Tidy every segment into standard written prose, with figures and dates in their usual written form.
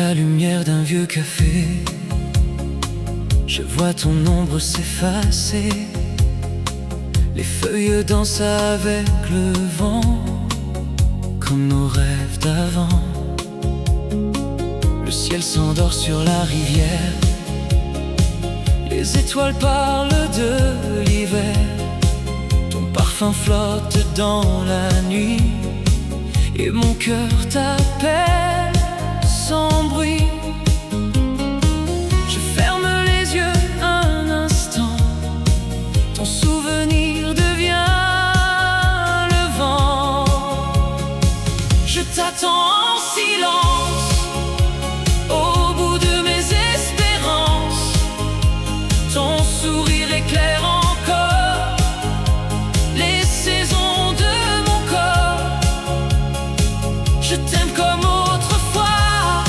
la lumière d'un vieux café, je vois ton ombre s'effacer. Les feuilles dansent avec le vent, comme nos rêves d'avant. Le ciel s'endort sur la rivière, les étoiles parlent de l'hiver. Ton parfum flotte dans la nuit, et mon cœur t'appelle sans bruit. Je ferme les yeux un instant, ton souvenir devient le vent. Je t'attends en silence, au bout de mes espérances. Ton sourire éclaire encore les saisons de mon corps. Je t'aime comme autrefois,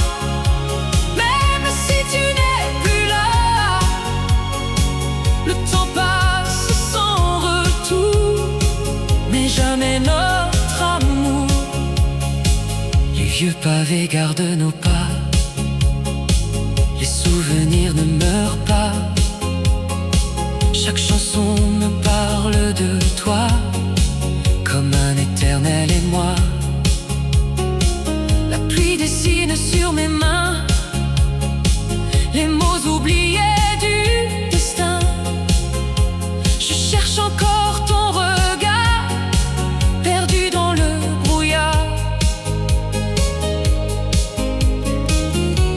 même si tu n'es plus là. Le temps passe sans retour, mais jamais notre amour. Les vieux pavés gardent nos pas, les souvenirs ne meurent pas. Chaque chanson me parle de toi, comme un éternel émoi. La pluie dessine sur mes mains les mots oubliés du destin. Je cherche encore ton regard, perdu dans le brouillard.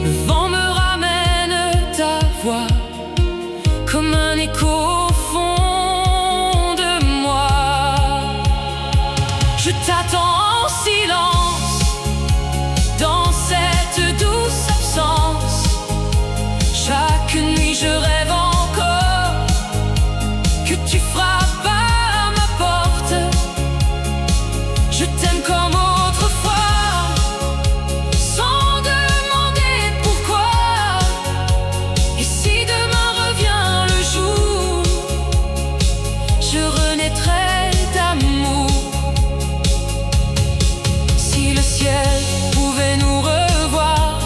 Le vent me ramène ta voix, comme un écho au fond de moi. Je t'attends en silence, dans cette douce absence. Chaque nuit je rêve encore que tu frappes à ma porte. Je t'aime comme autrefois, sans demander pourquoi. Et si demain revient le jour, je renaîtrai d'amour. Si le ciel pouvait nous revoir,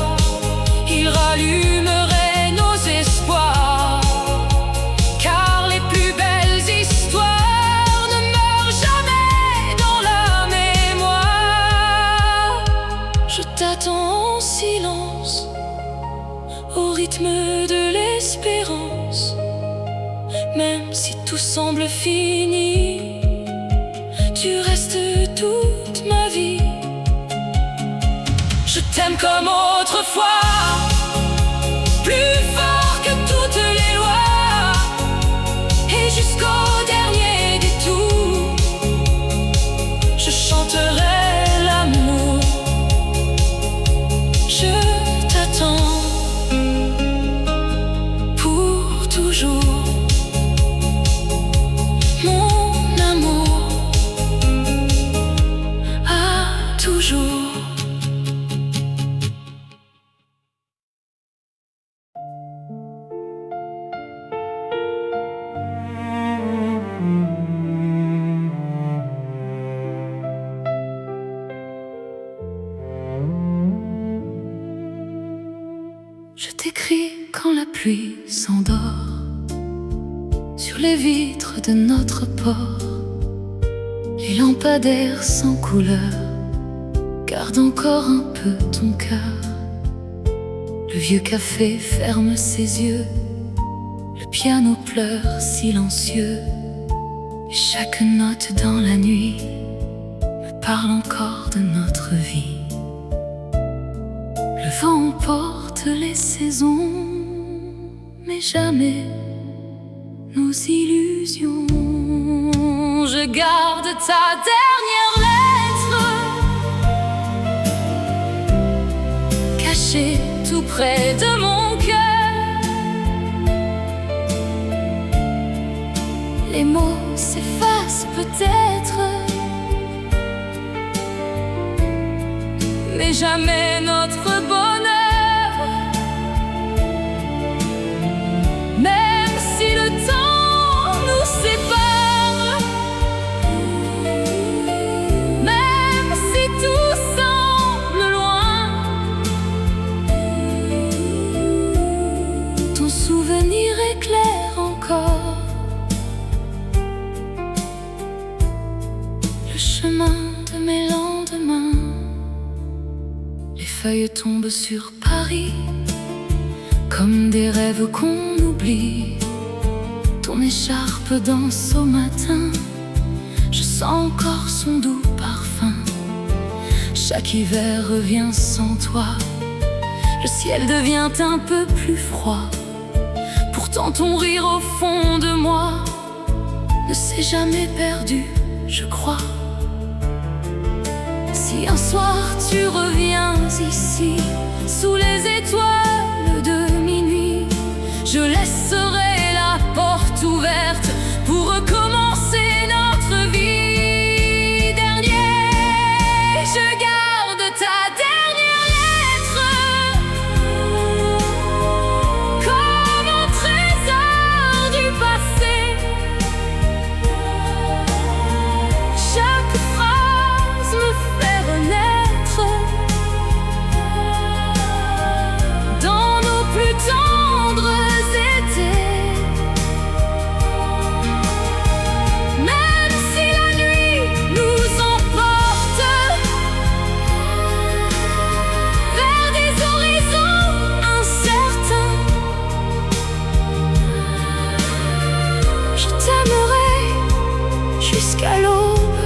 il rallumerait nos espoirs. Car les plus belles histoires ne meurent jamais dans la mémoire. Je t'attends en silence, au rythme de l'espérance. Même si tout semble fini, tu restes toute ma vie. Je t'aime comme autrefois, plus fort que toutes les lois. Et jusqu'au dernier détour, je chanterai l'amour. Je t'attends pour toujours, mon amour, à toujours. Je t'écris quand la pluie s'endort sur les vitres de notre port. Les lampadaires sans couleur gardent encore un peu ton cœur. Le vieux café ferme ses yeux, le piano pleure silencieux. Et chaque note dans la nuit me parle encore de notre vie. Le vent emporte les saisons, mais jamais nos illusions. Je garde ta dernière lettre, cachée tout près de mon cœur. Les mots s'effacent peut-être, mais jamais notre bonheur. Même si le temps nous sépare, même si tout semble loin, feuilles tombent sur Paris, comme des rêves qu'on oublie. Ton écharpe danse au matin, je sens encore son doux parfum. Chaque hiver revient sans toi, le ciel devient un peu plus froid. Pourtant ton rire au fond de moi ne s'est jamais perdu, je crois. Si un soir tu reviens ici, sous les étoiles de minuit, je laisserai la porte ouverte pour recommencer notre vie. Dernier, je garde ta dernière lettre comme un trésor du passé. Chaque phrase me fait renaître dans nos plus tendres étés. Même si la nuit nous emporte vers des horizons incertains, je t'aimerai jusqu'à l'aube,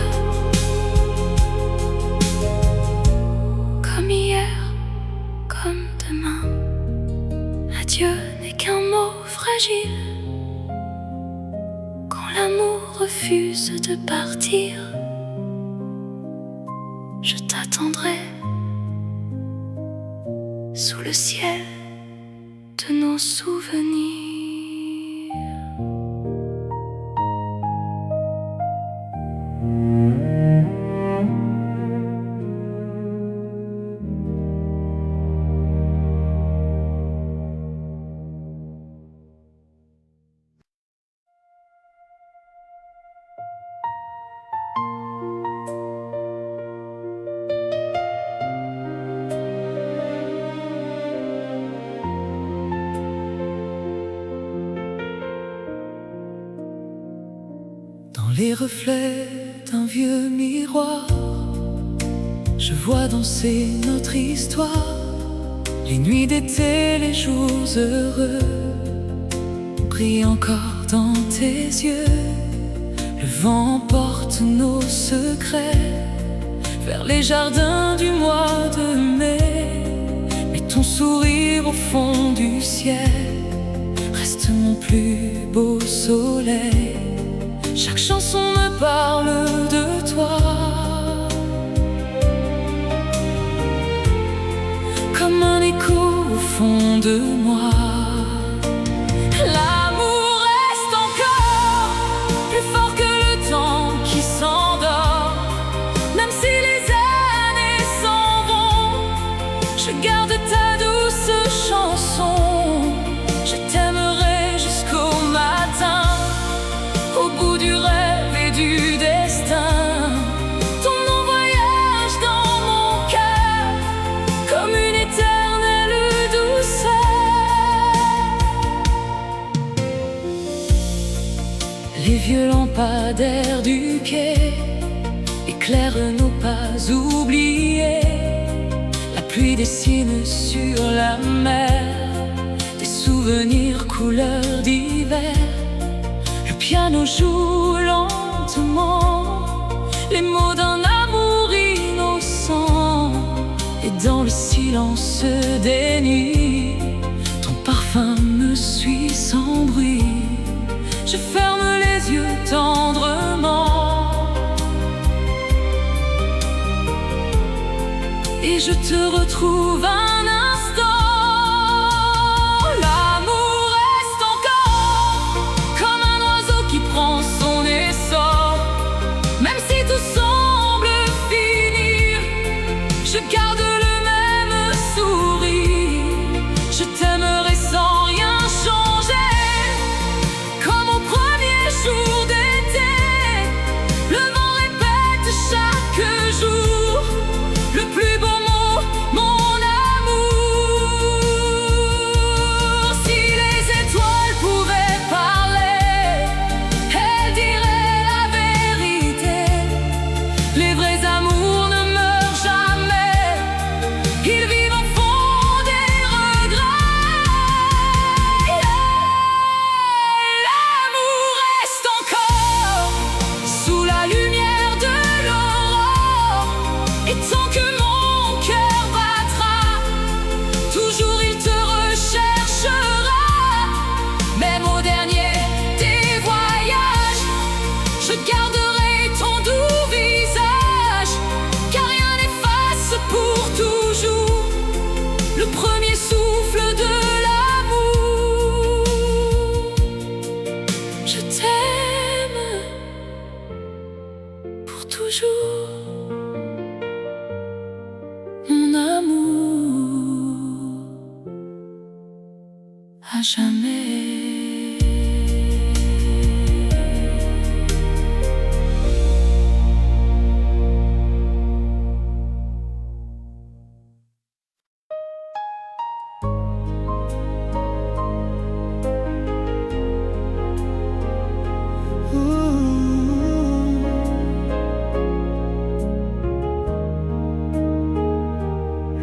comme hier, comme demain. Adieu n'est qu'un mot fragile quand l'amour refuse de partir. Je t'attendrai sous le ciel de nos souvenirs. Dans les reflets d'un vieux miroir, je vois danser notre histoire. Les nuits d'été, les jours heureux brillent encore dans tes yeux. Le vent emporte nos secrets vers les jardins du mois de mai. Mais ton sourire au fond du ciel reste mon plus beau soleil. Chaque chanson me parle de toi, comme un écho au fond de moi. L'amour reste encore plus fort que le temps qui s'endort. Même si les années s'en vont, je garde ta douce chanson. Je t'aimerai jusqu'au matin, au bout du rêve et du destin. Ton nom voyage dans mon cœur comme une éternelle douceur. Les vieux lampadaires du quai éclairent nos pas oubliés. La pluie dessine sur la mer des souvenirs couleur d'hiver. Le piano joue lentement les mots d'un amour innocent. Et dans le silence des nuits, ton parfum me suit sans bruit. Je ferme les yeux tendrement et je te retrouve un instant. L'amour reste encore comme un oiseau qui prend son essor. Même si tout semble finir, je garde le même sourire. Je t'aimerai sans rien changer, comme au premier jour d'été. Le vent répète chaque jour le plus beau mot, mon amour. le premier souffle de l'amour. Je t'aime pour toujours, mon amour, à jamais.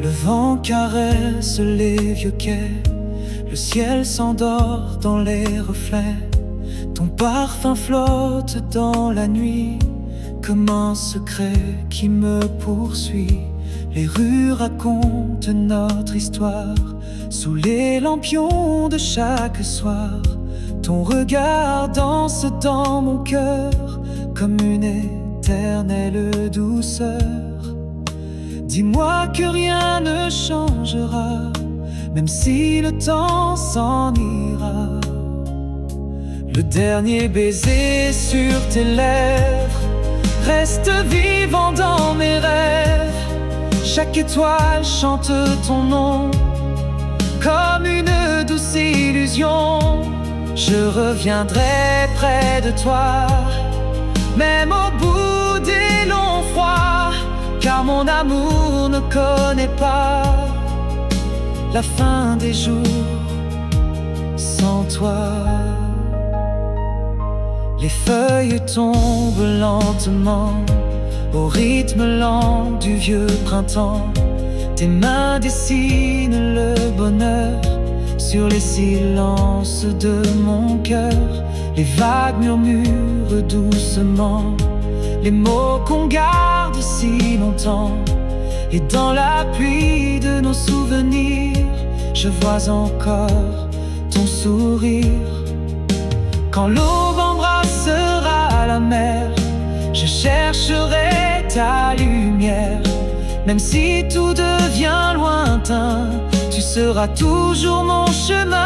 Le vent caresse les vieux quais, le ciel s'endort dans les reflets. Ton parfum flotte dans la nuit, comme un secret qui me poursuit. Les rues racontent notre histoire, sous les lampions de chaque soir. Ton regard danse dans mon cœur, comme une éternelle douceur. Dis-moi que rien ne changera, même si le temps s'en ira. Le dernier baiser sur tes lèvres reste vivant dans mes rêves. Chaque étoile chante ton nom, comme une douce illusion. Je reviendrai près de toi, même au bout des longs froids, car mon amour ne connaît pas la fin des jours sans toi. Les feuilles tombent lentement au rythme lent du vieux printemps. Tes mains dessinent le bonheur sur les silences de mon cœur. Les vagues murmurent doucement les mots qu'on garde si longtemps. Et dans la pluie de nos souvenirs, je vois encore ton sourire. Quand l'aube embrassera la mer, je chercherai ta lumière. Même si tout devient lointain, tu seras toujours mon chemin.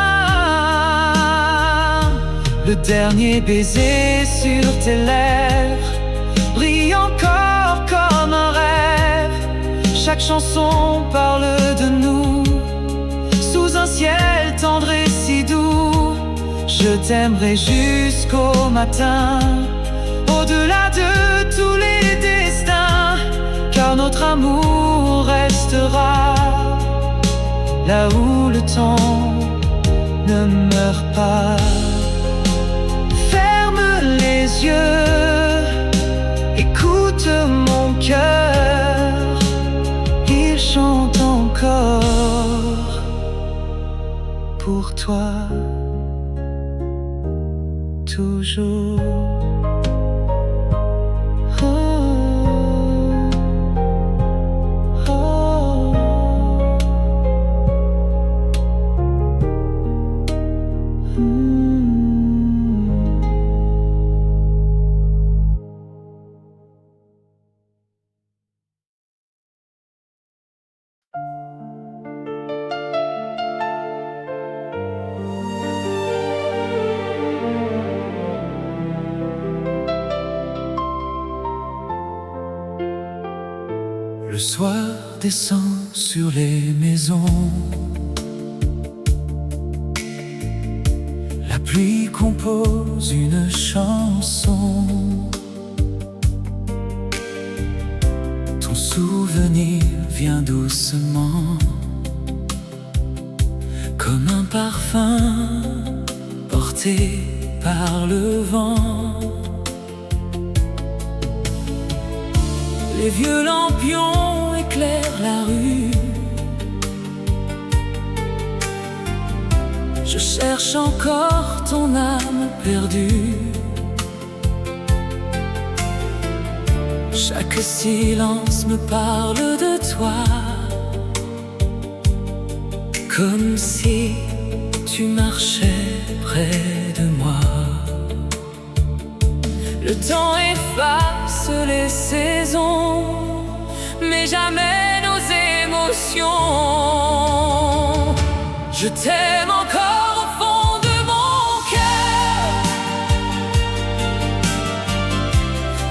Le dernier baiser sur tes lèvres brille encore comme un rêve. Chaque chanson parle de nous, sous un ciel tendre et si doux. Je t'aimerai jusqu'au matin, au-delà de tous les destins, car notre amour restera là où le temps ne meurt pas. Ferme les yeux, écoute mon cœur, il chante encore pour toi, toujours. Le soir descend sur les maisons, la pluie compose une chanson. Ton souvenir vient doucement, comme un parfum porté par le vent. Les vieux lampions éclairent la rue. Je cherche encore ton âme perdue. Chaque silence me parle de toi, comme si tu marchais près de moi. Le temps efface les saisons, mais jamais nos émotions. Je t'aime encore au fond de mon cœur,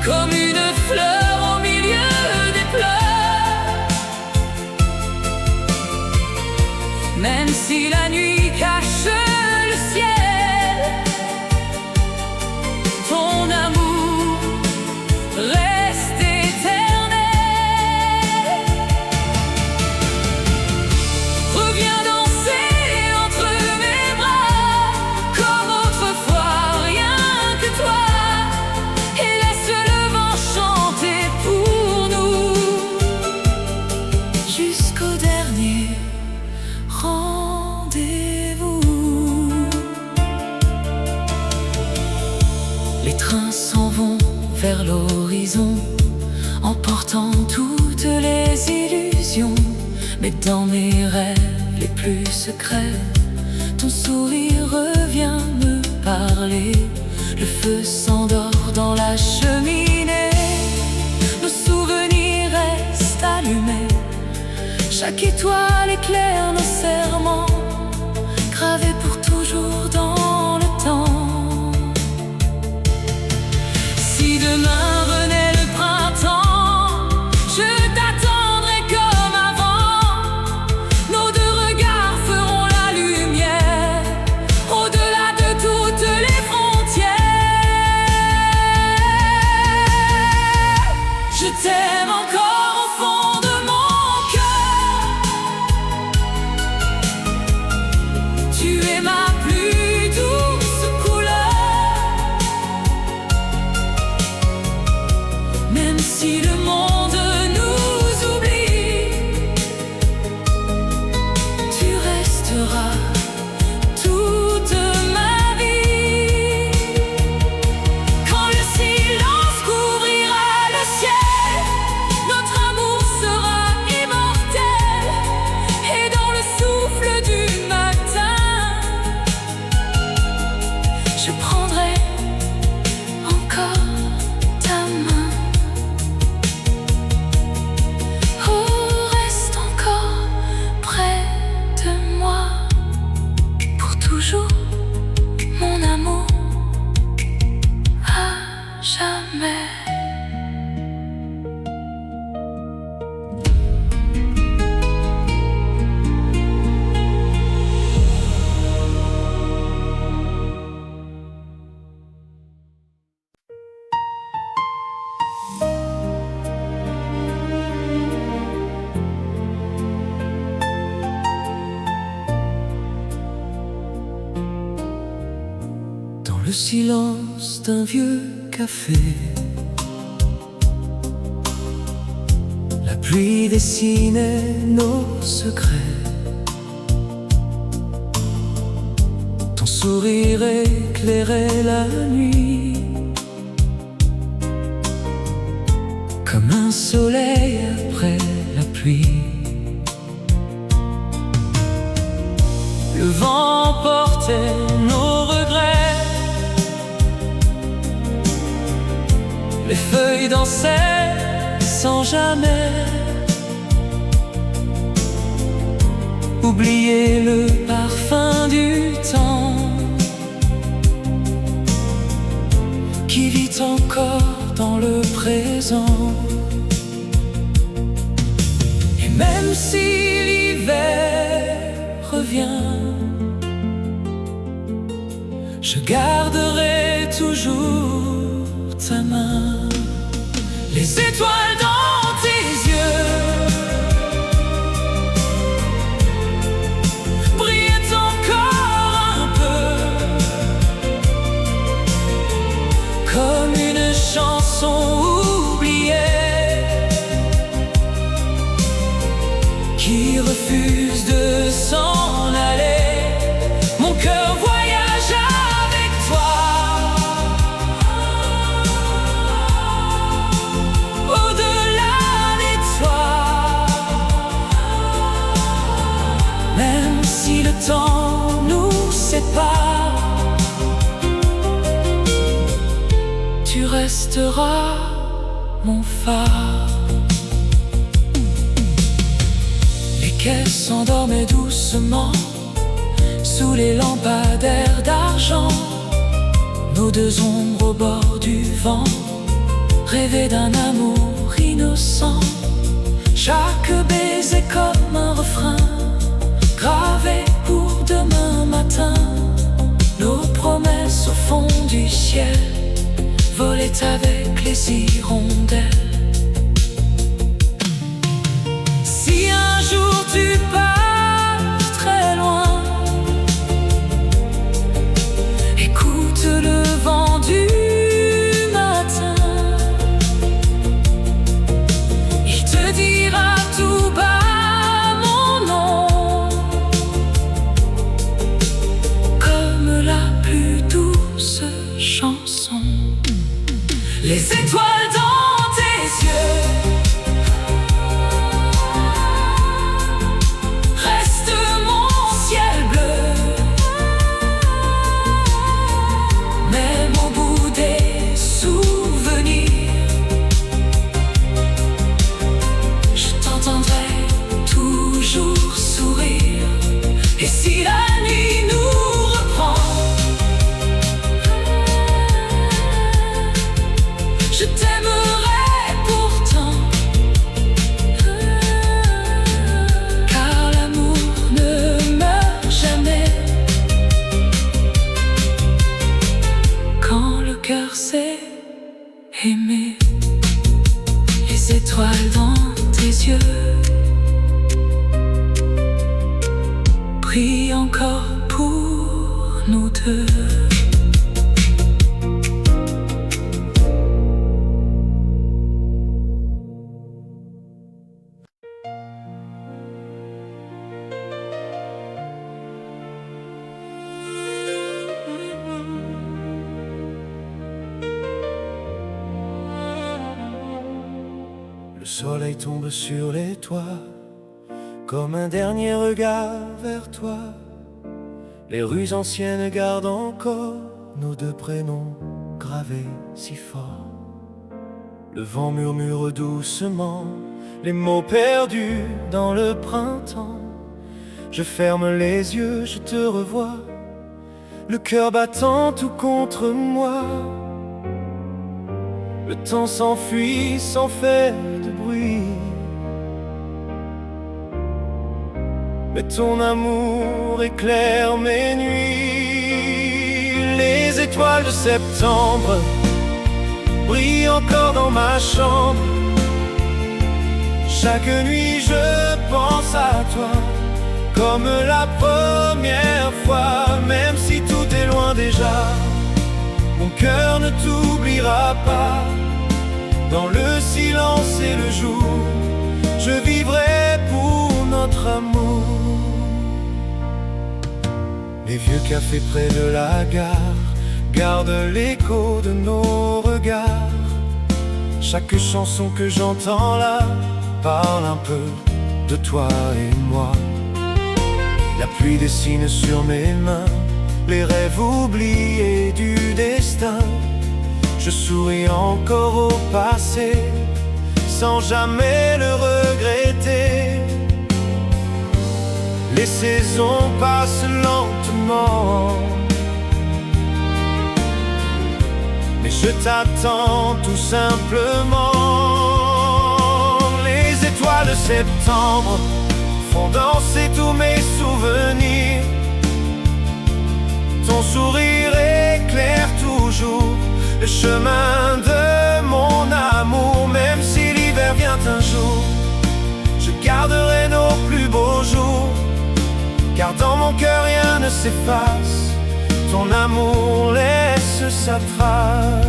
comme une fleur au milieu des pleurs. Même si la nuit cache le ciel, ton amour reste éternel. Reviens danser entre mes bras, comme autrefois, rien que toi, et laisse le vent chanter pour nous, jusqu'au dernier rendez-vous. Les trains s'en vont vers l'horizon, emportant toutes les illusions. Mais dans mes rêves les plus secrets, ton sourire revient me parler. Le feu s'endort dans la cheminée, nos souvenirs restent allumés. Chaque étoile éclaire nos serments, gravés pour toujours dans le temps. Si demain venait le printemps, je t'attendrai comme avant. Nos deux regards feront la lumière, au-delà de toutes les frontières. Je t'aime encore au fond de mon cœur. Tu es ma plus douce couleur. Même si le monde nous oublie, tu resteras toute ma vie. Quand le silence couvrira le ciel, notre amour sera immortel. Et dans le souffle du matin, je prendrai encore ta main. Oh, reste encore près de moi, pour toujours, mon amour, à jamais. Dans le silence d'un vieux café, la pluie dessinait nos secrets. Ton sourire éclairait la nuit, comme un soleil après la pluie. Le vent portait nos regrets, les feuilles dansaient sans jamais oublier le parfum du temps qui vit encore dans le présent. Et même si l'hiver revient, je garderai toujours ta main. Les étoiles dans tes yeux brillent encore un peu, comme une chanson oubliée qui refuse de s'en aller. Mon cœur voyage avec toi, au-delà des toits. Même si le temps nous sépare, tu resteras mon phare. Les quais s'endormaient doucement sous les lampadaires d'argent, nos deux ombres au bord du vent, rêver d'un amour innocent. Chaque baiser comme un refrain, gravé pour demain matin. Nos promesses au fond du ciel volaient avec les hirondelles. Si un jour tu pars très loin, écoute le vent du matin. Il te dira tout bas mon nom, comme la plus douce chanson. Les étoiles dans tes yeux restent mon ciel bleu, même au bout des souvenirs. Je t'entendrai toujours sourire. Et si la nuit nous reprend, je t'aimerai pourtant, car l'amour ne meurt jamais. Quand le cœur s'est aimé, les étoiles dans tes yeux brillent encore pour nous deux. Le soleil tombe sur les toits, comme un dernier regard vers toi. Les rues anciennes gardent encore nos deux prénoms gravés si fort. Le vent murmure doucement les mots perdus dans le printemps. Je ferme les yeux, je te revois, le cœur battant tout contre moi. Le temps s'enfuit sans faire de bruit, mais ton amour éclaire mes nuits. Les étoiles de septembre brillent encore dans ma chambre. Chaque nuit je pense à toi, comme la première fois. Même si tout est loin déjà, mon cœur ne t'oubliera pas. Dans le silence et le jour, je vivrai pour notre amour. Les vieux cafés près de la gare gardent l'écho de nos regards. Chaque chanson que j'entends là parle un peu de toi et moi. La pluie dessine sur mes mains les rêves oubliés du destin. Je souris encore au passé, sans jamais le regretter. Les saisons passent lentement, mais je t'attends tout simplement. Les étoiles de septembre font danser tous mes souvenirs. Ton sourire éclaire toujours le chemin de mon amour. Même si l'hiver vient un jour, je garderai nos plus beaux jours, car dans mon cœur rien ne s'efface. Ton amour laisse sa trace.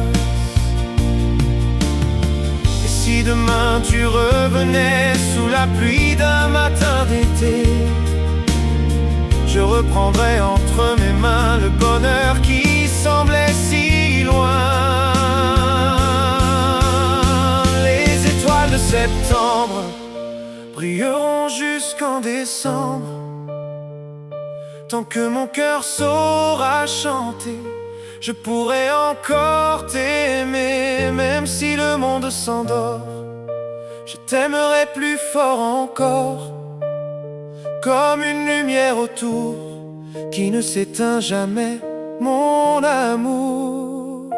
Et si demain tu revenais sous la pluie d'un matin d'été, je reprendrai entre mes mains le bonheur qui semblait si loin. Les étoiles de septembre brilleront jusqu'en décembre. Tant que mon cœur saura chanter, je pourrai encore t'aimer. Même si le monde s'endort, je t'aimerai plus fort encore. Comme une lumière autour qui ne s'éteint jamais. Mon amour,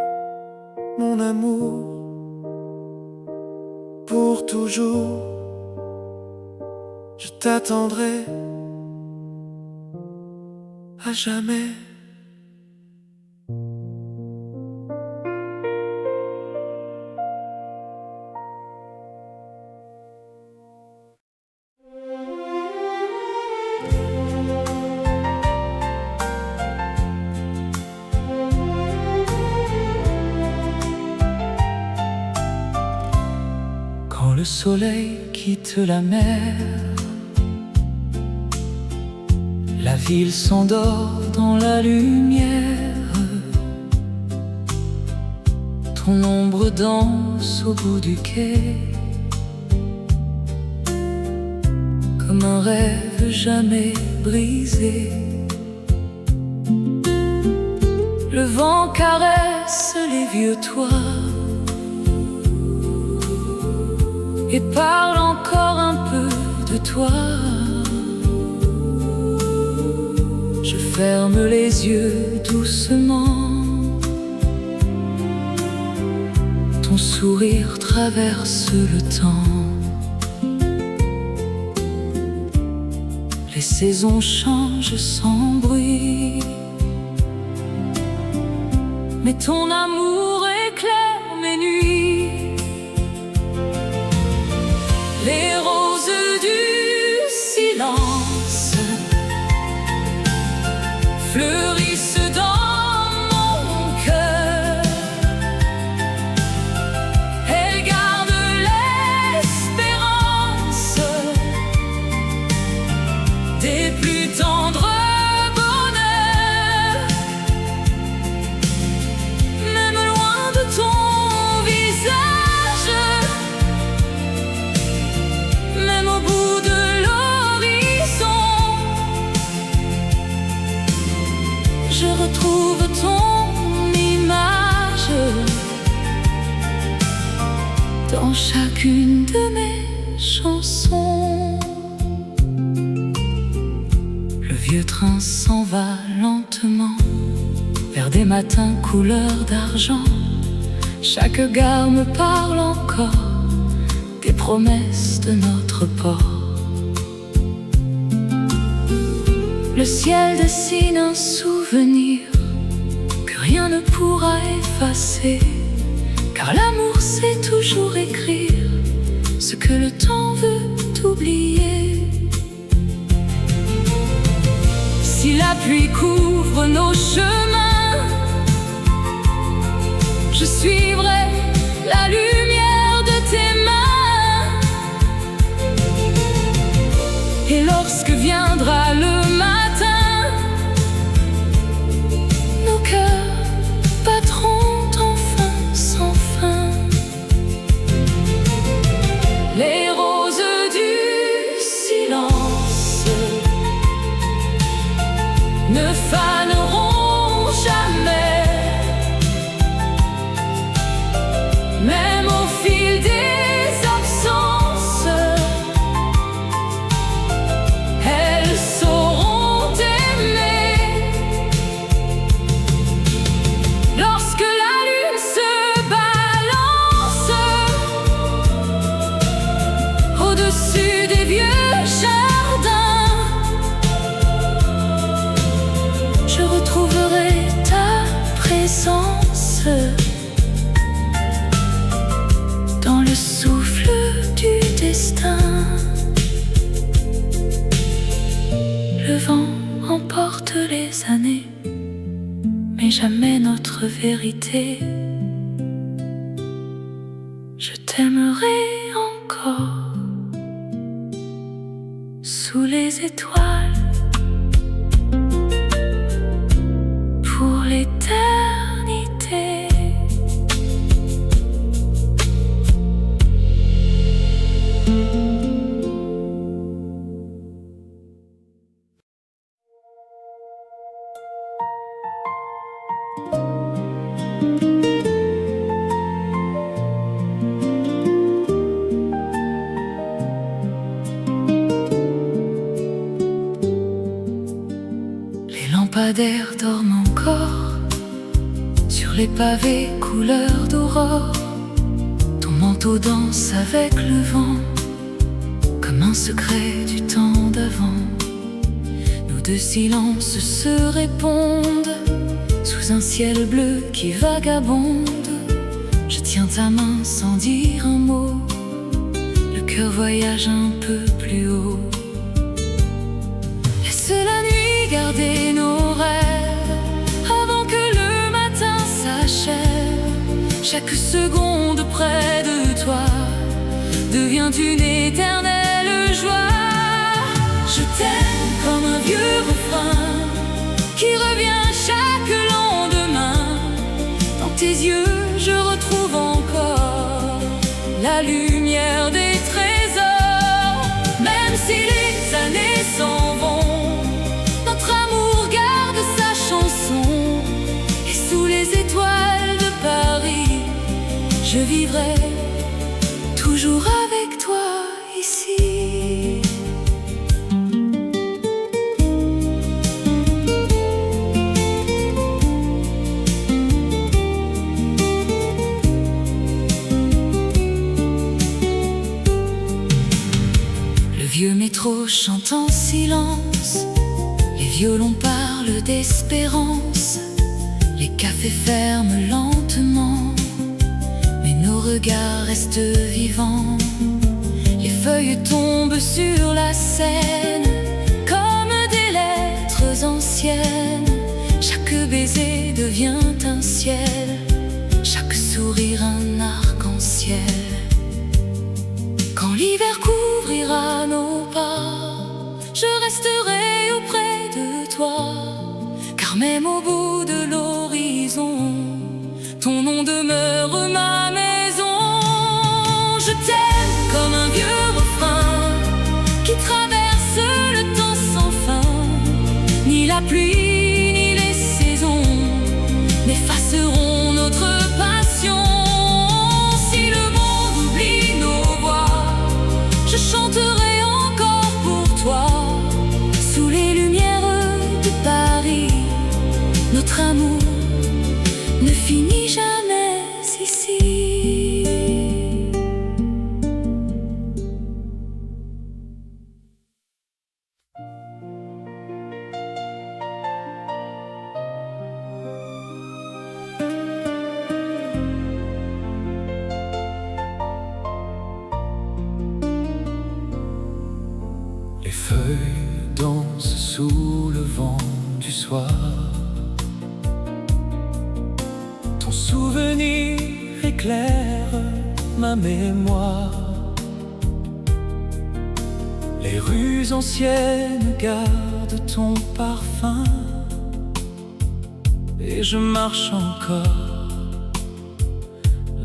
mon amour, pour toujours, je t'attendrai à jamais. Quand le soleil quitte la mer, la ville s'endort dans la lumière. Ton ombre danse au bout du quai, comme un rêve jamais brisé. Le vent caresse les vieux toits et parle encore un peu de toi. Je ferme les yeux doucement, ton sourire traverse le temps. Les saisons changent sans bruit, mais ton amour éclaire mes nuits. Les roses du silence fleurissent dans mon cœur. Elles gardent l'espérance des plus tendres bonheurs. Même loin de ton visage, même au bout de l'horizon, je retrouve ton image dans chacune de mes chansons. Le vieux train s'en va lentement vers des matins couleur d'argent. Chaque gare me parle encore des promesses de notre port. Le ciel dessine un souvenir que rien ne pourra effacer, car l'amour sait toujours écrire ce que le temps veut oublier. Si la pluie couvre nos chemins, je suivrai la lumière de tes mains. Et lorsque viendra le matin, nos cœurs battront enfin sans fin. Les roses du silence ne faneront jamais, même au fil des absences. Elles sauront aimer. Lorsque la lune se balance au-dessus des vieux jardins, je retrouverai ta présence dans le souffle du destin. Le vent emporte les années, mais jamais notre vérité. Je t'aimerai encore sous les étoiles pour l'éternité. lampadaires dorment encore sur les pavés couleur d'aurore. Ton manteau danse avec le vent comme un secret du temps d'avant. Nos deux silences se répondent sous un ciel bleu qui vagabonde. Je tiens ta main sans dire un mot, le cœur voyage un peu plus haut. Laisse la nuit garder nos rêves avant que le matin s'achève. Chaque seconde près de toi devient une éternelle joie. Je t'aime comme un vieux refrain qui revient chaque lendemain. Dans tes yeux je retrouve encore la lumière des trésors. Même si les années s'en vont, notre amour garde sa chanson. Et sous les étoiles de Paris, je vivrai toujours avec toi ici. Le vieux métro chante en silence, les violons parlent d'espérance. Les cafés ferment lentement, mais nos regards restent vivants. Les feuilles tombent sur la scène comme des lettres anciennes. Chaque baiser devient un ciel, chaque sourire un arc-en-ciel. Quand l'hiver couvrira nos pas, je resterai auprès de toi, car même au bout de l'horizon, ton nom demeure ma maison. Je t'aime comme un vieux refrain qui traverse le temps sans fin. Ni la pluie ni les saisons n'effaceront notre passion. Si le monde oublie nos voix, je chanterai encore pour toi. Sous les lumières de Paris, notre amour ne finit jamais ici. Les feuilles dansent sous le vent du soir. Ton souvenir éclaire ma mémoire. Les rues anciennes gardent ton parfum, et je marche encore,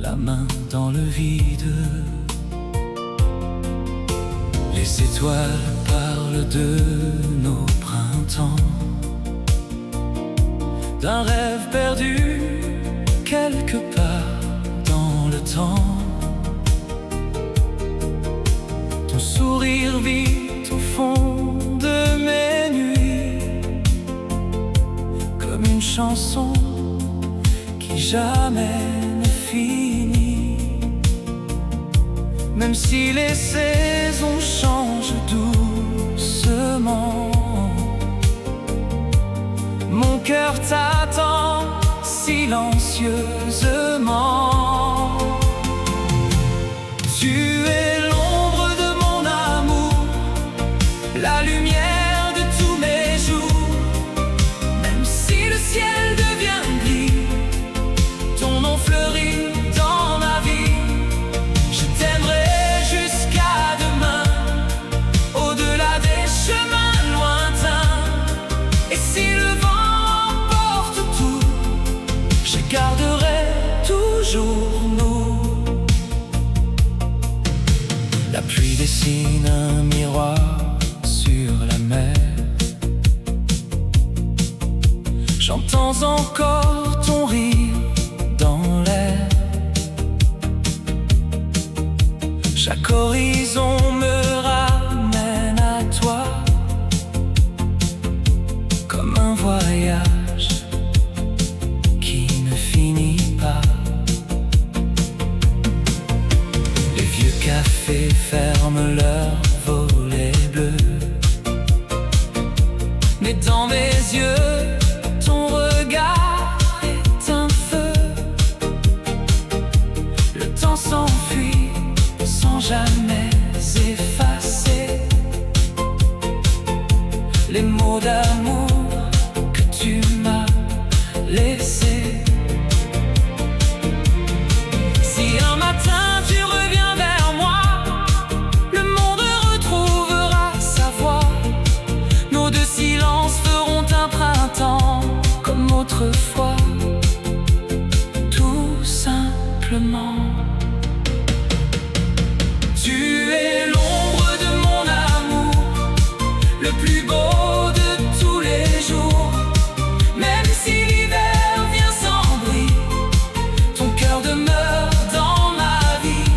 la main dans le vide. Les étoiles parlent de nos printemps, d'un rêve perdu quelque part dans le temps. Ton sourire vit au fond de mes nuits, comme une chanson qui jamais ne finit. Même si les saisons changent doucement, mon cœur t'attend silencieusement. Tu es l'ombre de mon amour, la lumière de tous mes jours. Même si le ciel devient gris, ton nom fleurit dans ma vie. Je t'aimerai jusqu'à demain, au-delà des chemins lointains. Et si le vent emporte tout, je garderai toujours nous. La pluie dessine un miroir sur la mer. J'entends encore ton rire dans l'air. Chaque horizon me ramène à toi, comme un voyage mariage qui ne finit pas. Les vieux cafés ferment leurs volets bleus, mais dans mes yeux, ton regard est un feu. Le temps s'enfuit sans jamais effacer les mots d'amour que tu m'as laissés. Si un matin tu reviens vers moi, le monde retrouvera sa voix. Nos deux silences feront un printemps comme autrefois, tout simplement. Tu es l'ombre de mon amour, le plus beau de tous les jours. Même si l'hiver vient sans bruit, ton cœur demeure dans ma vie.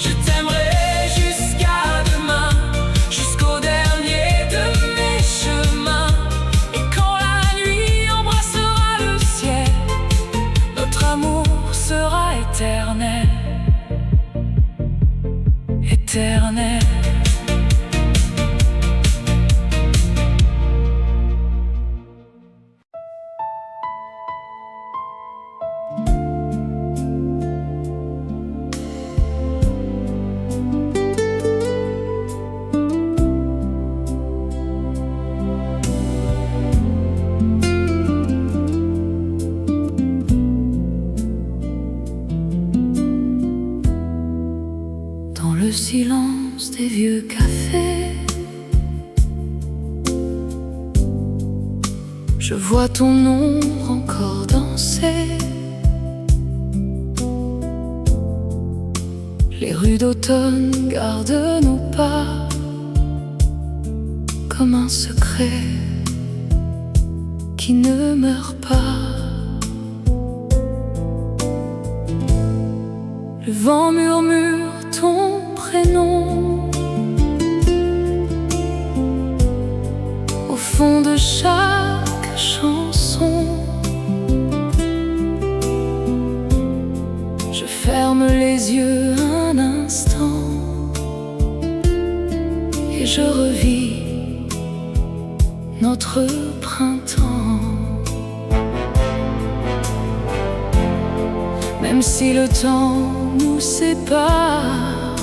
Je t'aimerai jusqu'à demain, jusqu'au dernier de mes chemins. Et quand la nuit embrassera le ciel, notre amour sera éternel, éternel. Dans le silence des vieux cafés, je vois ton ombre encore danser. Les rues d'automne gardent nos pas comme un secret qui ne meurt pas. Le vent murmure ton prénom au fond de chaque chanson. Je ferme les yeux un instant et je revis notre printemps. Même si le temps nous sépare,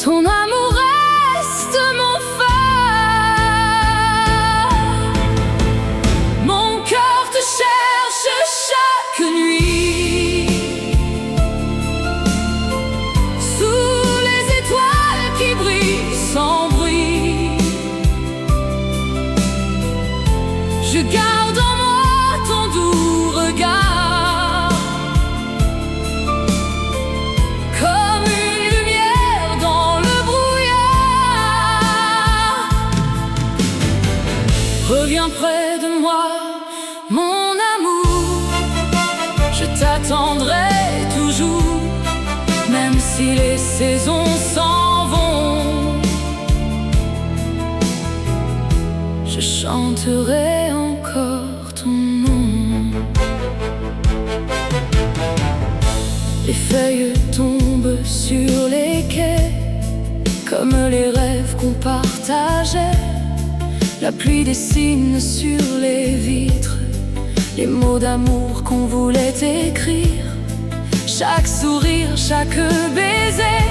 ton amour reste mon phare. Mon cœur te cherche chaque nuit, sous les étoiles qui brillent sans bruit. Je garde en moi ton doux regard, comme une lumière dans le brouillard. Reviens près de moi, mon amour, je t'attendrai toujours, même si les saisons s'en vont. Je chanterai encore ton nom. Les feuilles tombent sur les quais comme les rêves qu'on partageait. La pluie dessine sur les vitres les mots d'amour qu'on voulait écrire. Chaque sourire, chaque baiser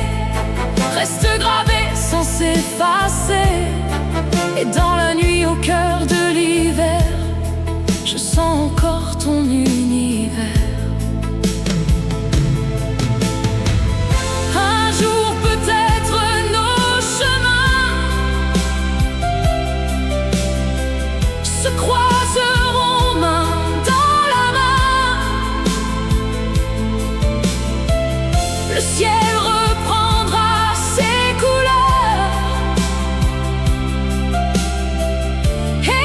reste gravé sans s'effacer. Et dans la nuit au cœur de l'hiver, je sens encore ton univers. Un jour peut-être nos chemins se croiseront main dans la main. Le ciel reprendra ses couleurs et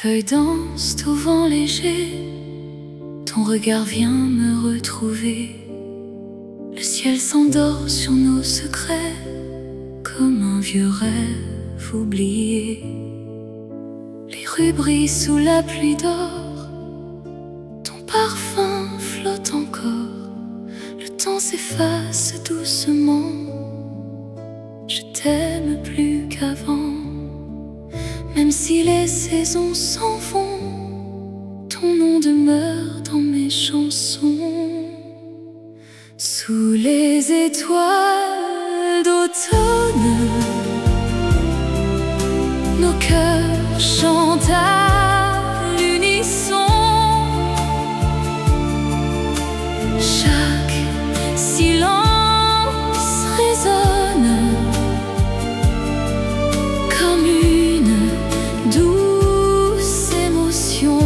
feuilles dansent au vent léger, ton regard vient me retrouver. Le ciel s'endort sur nos secrets, comme un vieux rêve oublié. Les rues brillent sous la pluie d'or, ton parfum flotte encore. Le temps s'efface doucement, je t'aime plus qu'avant. Même si les saisons s'en vont, ton nom demeure dans mes chansons. Sous les étoiles d'automne, nos cœurs chantent à l'unisson. Chaque silence résonne comme une douce émotion.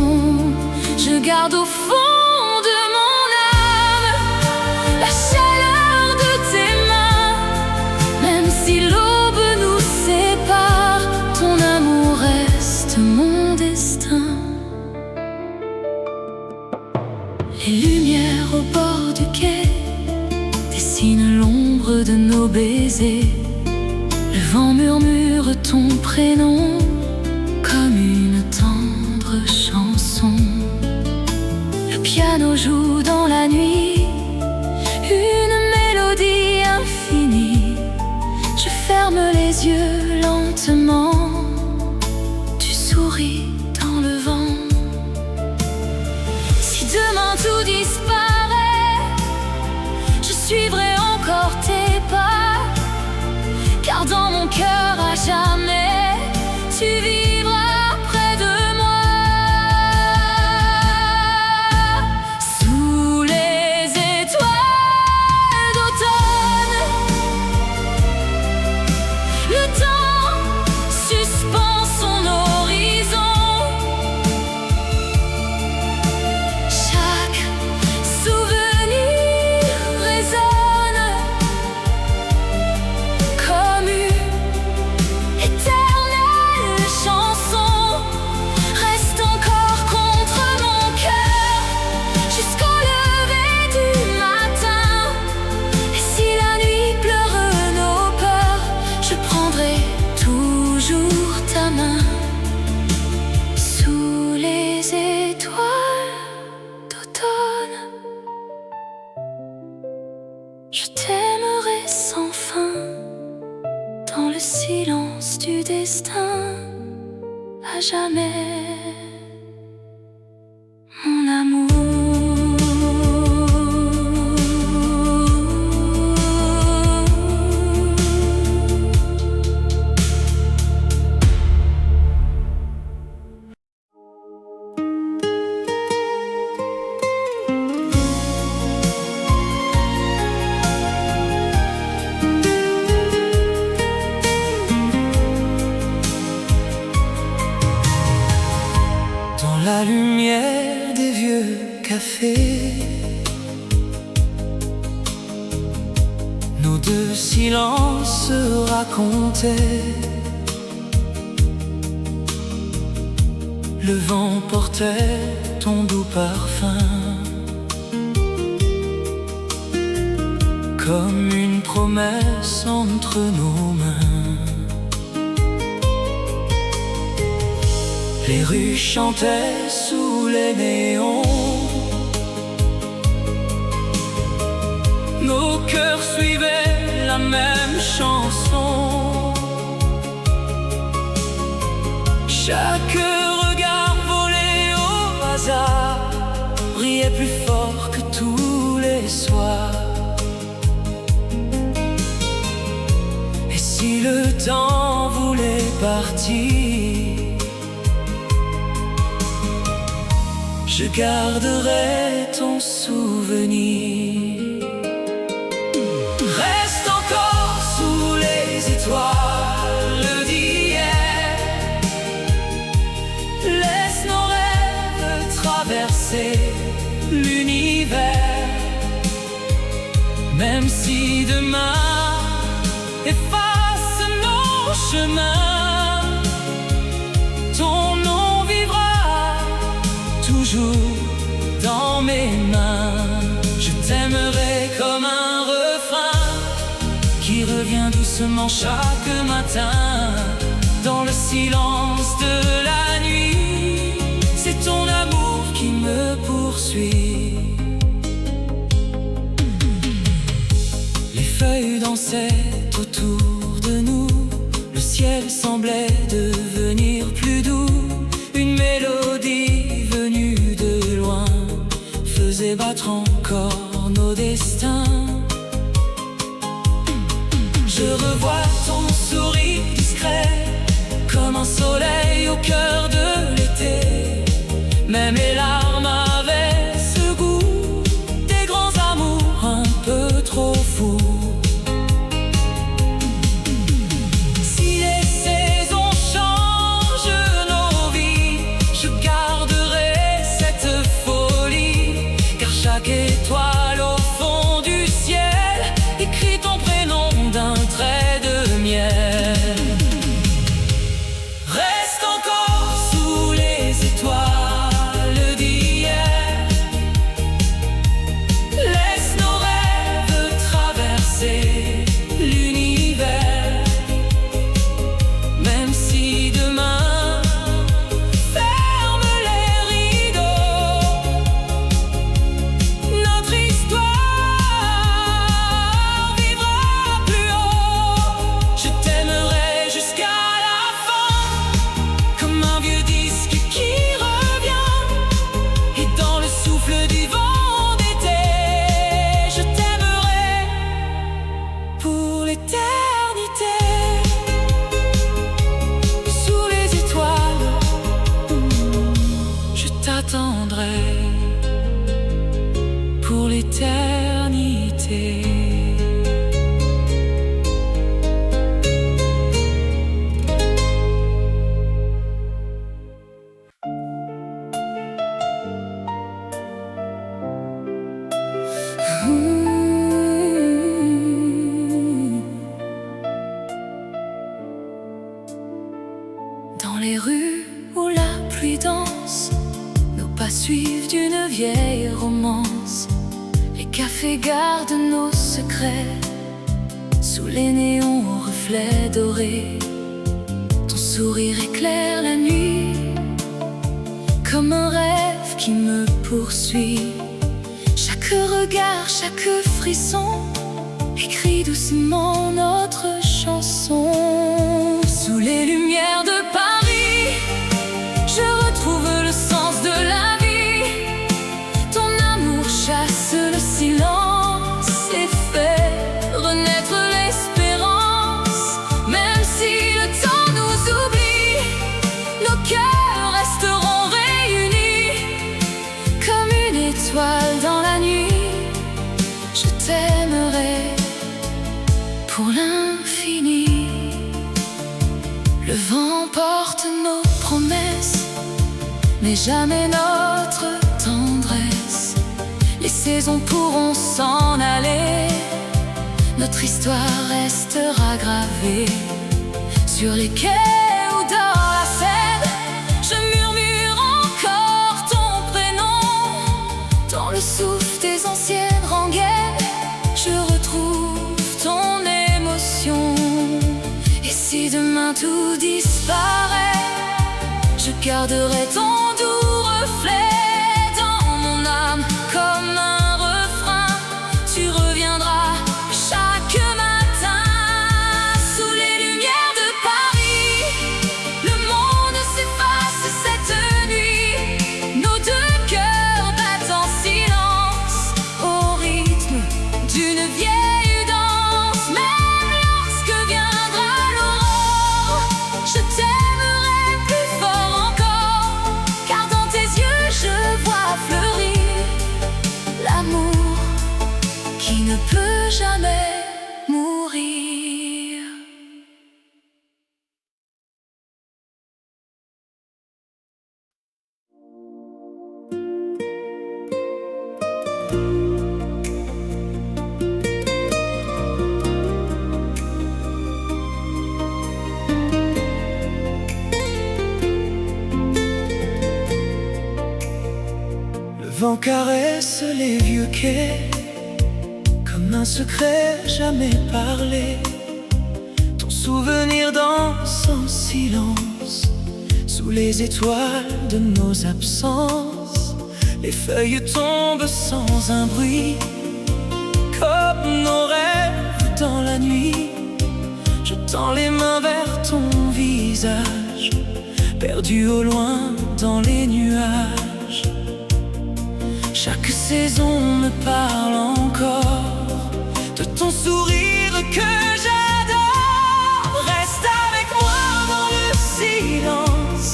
Je garde au fond de mon âme la chaleur de tes mains. Même si l'aube nous sépare, ton amour reste mon destin. Les lumières au bord du quai dessinent l'ombre de nos baisers. Le vent murmure ton prénom comme une tendre chanson. Le piano joue dans la nuit une mélodie infinie. Je ferme les yeux lentement, tu souris dans le vent. Si demain tout disparaît, je suivrai encore tes pas, car dans mon cœur à jamais, tu vivras près de moi. Sous les étoiles d'automne, le temps suspend son horizon. Chaque souvenir résonne comme une éternelle chanson. Reste encore contre mon cœur jusqu'au lever du matin. Et si la nuit pleure nos peurs, je prendrai toujours ta main. Sous les étoiles d'automne, je t'aimerai sans fin. Dans le silence du destin, à jamais, mon amour. Dans la lumière des vieux cafés, nos deux silences se racontaient. Le vent portait ton doux parfum, comme une promesse entre nos mains. Les rues chantaient sous les néons, nos cœurs suivaient la même chanson. Chaque regard volé au hasard brillait plus fort que tous les soirs. Et si le temps voulait partir, je garderai ton souvenir. Reste encore sous les étoiles d'hier. Laisse nos rêves traverser l'univers. Même si demain efface nos chemins, ton nom vivra vent chaque matin. Dans le silence de la nuit, c'est ton amour qui me poursuit. Les feuilles dansaient autour de nous, le ciel semblait devenir plus doux. Une mélodie venue de loin faisait battre encore nos destins. Je revois ton sourire discret, comme un soleil au cœur de l'été. Même les larmes avaient ce goût des grands amours un peu trop fous. Si les saisons changent nos vies, je garderai cette folie, car chaque étoile au fond du ciel écrit ton prénom d'un trait de miel. Reste encore sous les étoiles d'hier. Laisse nos rêves traverser l'univers. Même si demain ferme les rideaux, notre histoire vivra plus haut. Je t'aimerai jusqu'à la fin, comme un vieux disque qui revient. Et dans le souffle du vent d'été, je t'aimerai pour l'éternité. Sous les étoiles, je t'attendrai pour l'éternité. Dans les rues où la pluie danse, nos pas suivent d'une vieille romance. Les cafés gardent nos secrets sous les néons aux reflets dorés. Ton sourire éclaire la nuit comme un rêve qui me poursuit. Chaque regard, chaque frisson écrit doucement notre chanson. Sous les lumières de Paris, je retrouve le sens de la vie. Ton amour chasse le silence et fait renaître l'espérance. Même si le temps nous oublie, nos cœurs resteront réunis comme une étoile dans la nuit. Je t'aimerai pour l'infini. Le vent porte nos promesses, mais jamais notre tendresse. Les saisons pourront s'en aller, notre histoire restera gravée sur les quais ou dans la Seine. Je murmure encore ton prénom dans le souffle des anciennes rengaines. Je retrouve ton émotion. Et si demain tout disparaît, je garderai ton doux reflet dans mon âme comme un refrain. Tu reviendras chaque matin. Sous les lumières de Paris, le monde s'efface cette nuit. Nos deux cœurs battent en silence au rythme d'une vieille danse. Même lorsque viendra l'aurore, je t'aimerai plus fort encore, car dans tes yeux je vois fleurir l'amour qui ne peut jamais mourir. Le vent caresse les vieux quais comme un secret jamais parlé. souvenirs dansent en silence sous les étoiles de nos absences. Les feuilles tombent sans un bruit, comme nos rêves dans la nuit. Je tends les mains vers ton visage, perdu au loin dans les nuages. Chaque saison me parle encore de ton sourire que j'adore. Reste avec moi dans le silence,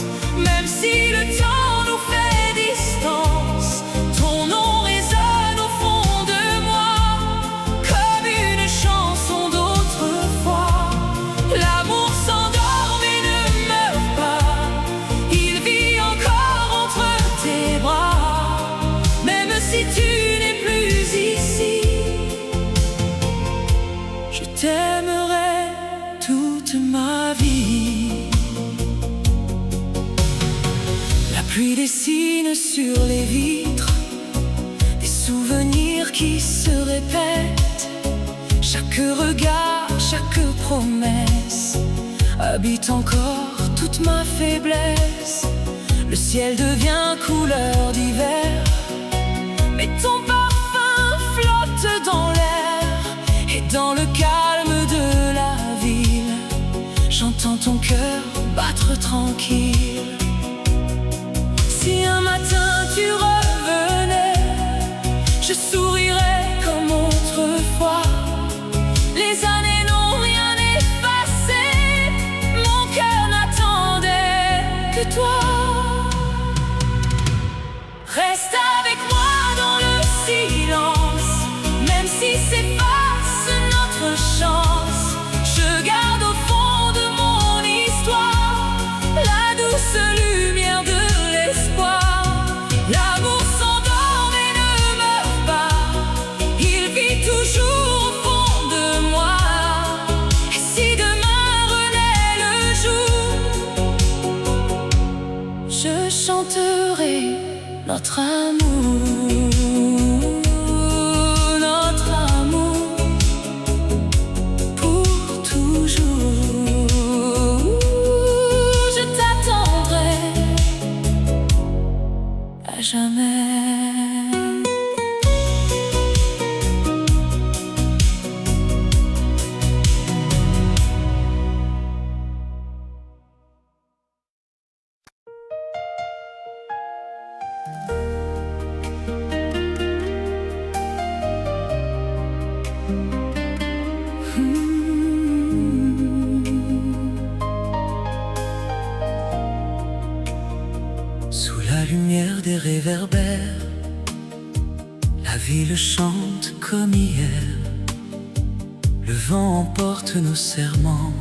même si le temps nous fait distance. Ton nom résonne au fond de moi, comme une chanson d'autrefois. L'amour s'endort mais ne meurt pas, il vit encore entre tes bras, même si tu n'es plus ici. Je t'aimerai toute ma vie. La pluie dessine sur les vitres des souvenirs qui se répètent. Chaque regard, chaque promesse habite encore toute ma faiblesse. Le ciel devient couleur d'hiver, mais ton parfum flotte dans l'air. Et dans le calme de la ville, j'entends ton cœur battre tranquille. Si un matin tu revenais, je sourirais comme autrefois. Les années n'ont rien effacé, mon cœur n'attendait que toi. Reste avec moi dans le silence, même si s'efface notre chance. Je garde au fond de mon histoire la douce lumière de l'espoir. L'amour s'endort mais ne meurt pas, il vit toujours au fond de moi. Et si demain renaît le jour, je chanterai notre amour, notre amour pour toujours. Je t'attendrai à jamais. Sous la lumière des réverbères, la ville chante comme hier. Le vent emporte nos serments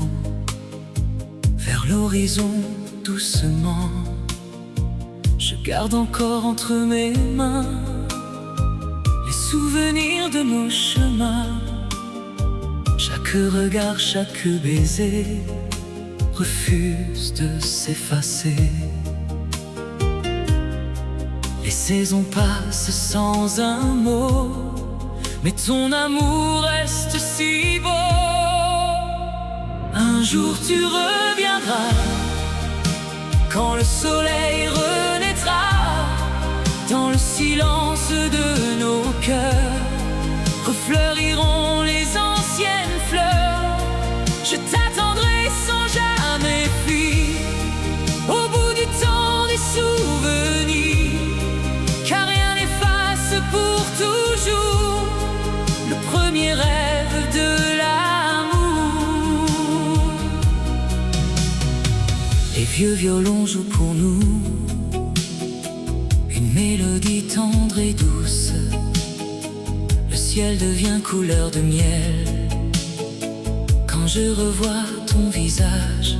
vers l'horizon doucement. Je garde encore entre mes mains les souvenirs de nos chemins. Chaque regard, chaque baiser refuse de s'effacer. Les saisons passent sans un mot, mais ton amour reste si beau. Un jour tu reviendras, quand le soleil renaîtra. Dans le silence de nos cœurs refleuriront les anciennes fleurs. Je t'attendrai sans jamais fuir, au bout du temps des souvenirs, car rien n'efface pour toujours le premier rêve de l'amour. Les vieux violons jouent pour nous une mélodie tendre et douce. Le ciel devient couleur de miel quand je revois ton visage.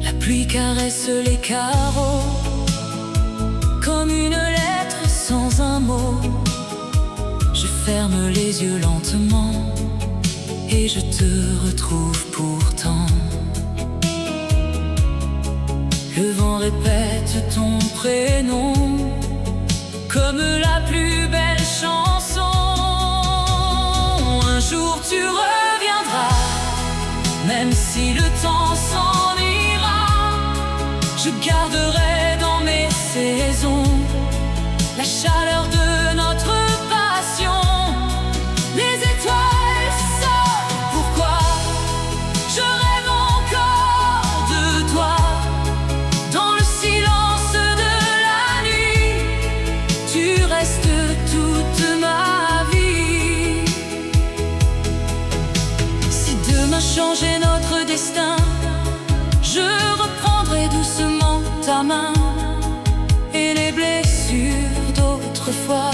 La pluie caresse les carreaux comme une lettre sans un mot. Je ferme les yeux lentement et je te retrouve pourtant. Le vent répète ton prénom comme la plus belle chanson. Un jour tu reviendras, même Je garderai dans mes saisons la chaleur de notre passion. Les étoiles sont pourquoi je rêve encore de toi. Dans le silence de la nuit, tu restes toute ma vie. Si demain changeait notre destin, je reprendrai doucement ta main, et les blessures d'autrefois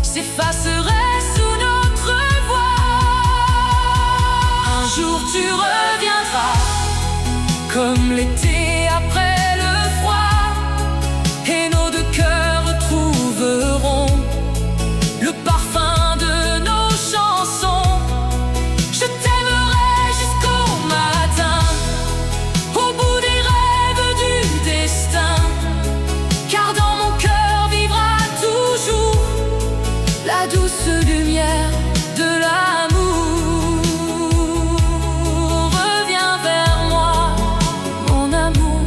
s'effaceraient sous notre voix. Un jour tu reviendras, comme l'été après le froid, et nos deux cœurs retrouveront le parfum de nos chansons. Je t'aimerai jusqu'au matin, au bout des rêves du destin, car dans mon cœur vivra toujours la douce lumière de l'amour. Reviens vers moi, mon amour,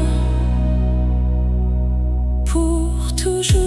pour toujours.